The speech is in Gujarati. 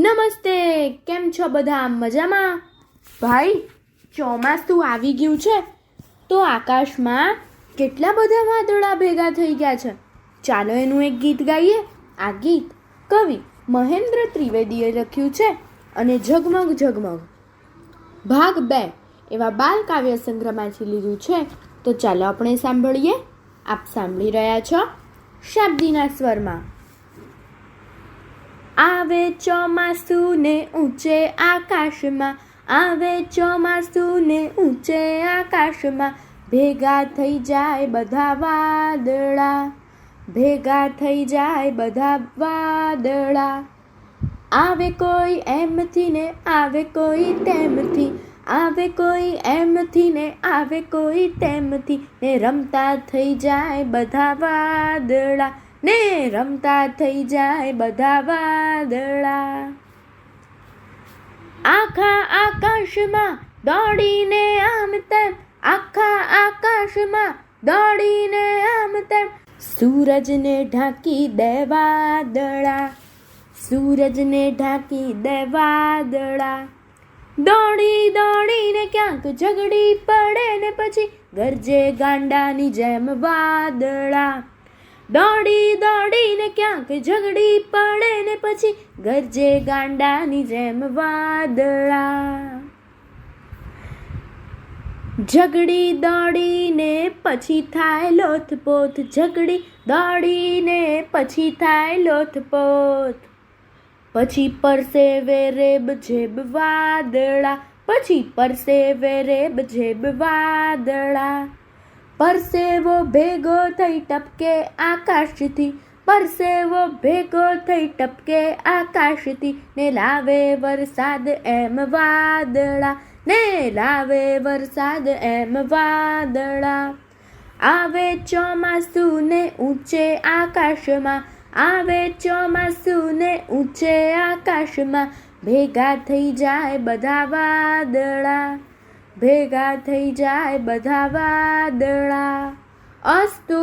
નમસ્તે, કેમ છો બધા? મજામાં? ભાઈ, ચોમાસું આવી ગયું છે તો આકાશમાં કેટલા બધા વાદળા ભેગા થઈ ગયા છે. ચાલો એનું એક ગીત ગાઈએ. આ ગીત કવિ મહેન્દ્ર ત્રિવેદીએ લખ્યું છે અને ઝગમગ ઝગમગ ભાગ 2 એવા બાલ કાવ્ય સંગ્રહમાંથી લીધું છે. તો ચાલો આપણે સાંભળીએ. આપ સાંભળી રહ્યા છો શાબ્દીના સ્વરમાં. આવે ચોમાસું ને ઊંચે આકાશમાં, આવે ચોમાસું ને ઊંચે આકાશમાં, ભેગા થઈ જાય બધા વાદળા, ભેગા થઈ જાય બધા વાદળા. આવે કોઈ એમથી ને આવે કોઈ તેમથી, આવે કોઈ એમથી ને આવે કોઈ તેમથી, ને રમતા થઈ જાય બધા વાદળા, ને રમતા થઈ જાય બધા વાદળા. આખા આકાશમાં દોડીને આમ તેમ, આખા આકાશમાં દોડીને આમ તેમ, સૂરજને ઢાંકી દે વાદળા, સૂરજને ઢાંકી દે વાદળા. દોડી દોડીને ક્યાંક ઝઘડી પડે ને પછી ગરજે ગાંડાની જેમ વાદળા. દોડી દોડીને ક્યાંક ઝઘડી પડે ને પછી ગરજે ગાંડાની જેમ વાદળા. ઝઘડી દોડીને પછી થાય લોથપોથ, ઝઘડી દોડીને પછી થાય લોથપોથ, પછી પરસેવે રેબ જેબ વાદળા, પછી પરસેવે રેબ જેબ વાદળા. પરસેવો ભેગો થઈ ટપકે આકાશથી, પરસેવો ભેગો થઈ ટપકે આકાશથી, ને લાવે વરસાદ એમ વાદળા, ને લાવે વરસાદ એમ વાદળા. આવે ચોમાસું ને ઊંચે આકાશમાં, આવે ચોમાસું ને ઊંચે આકાશમાં, ભેગા થઈ જાય બધા વાદળા, ભેગા થઈ જાય બધા વાદળા. અસ્તુ.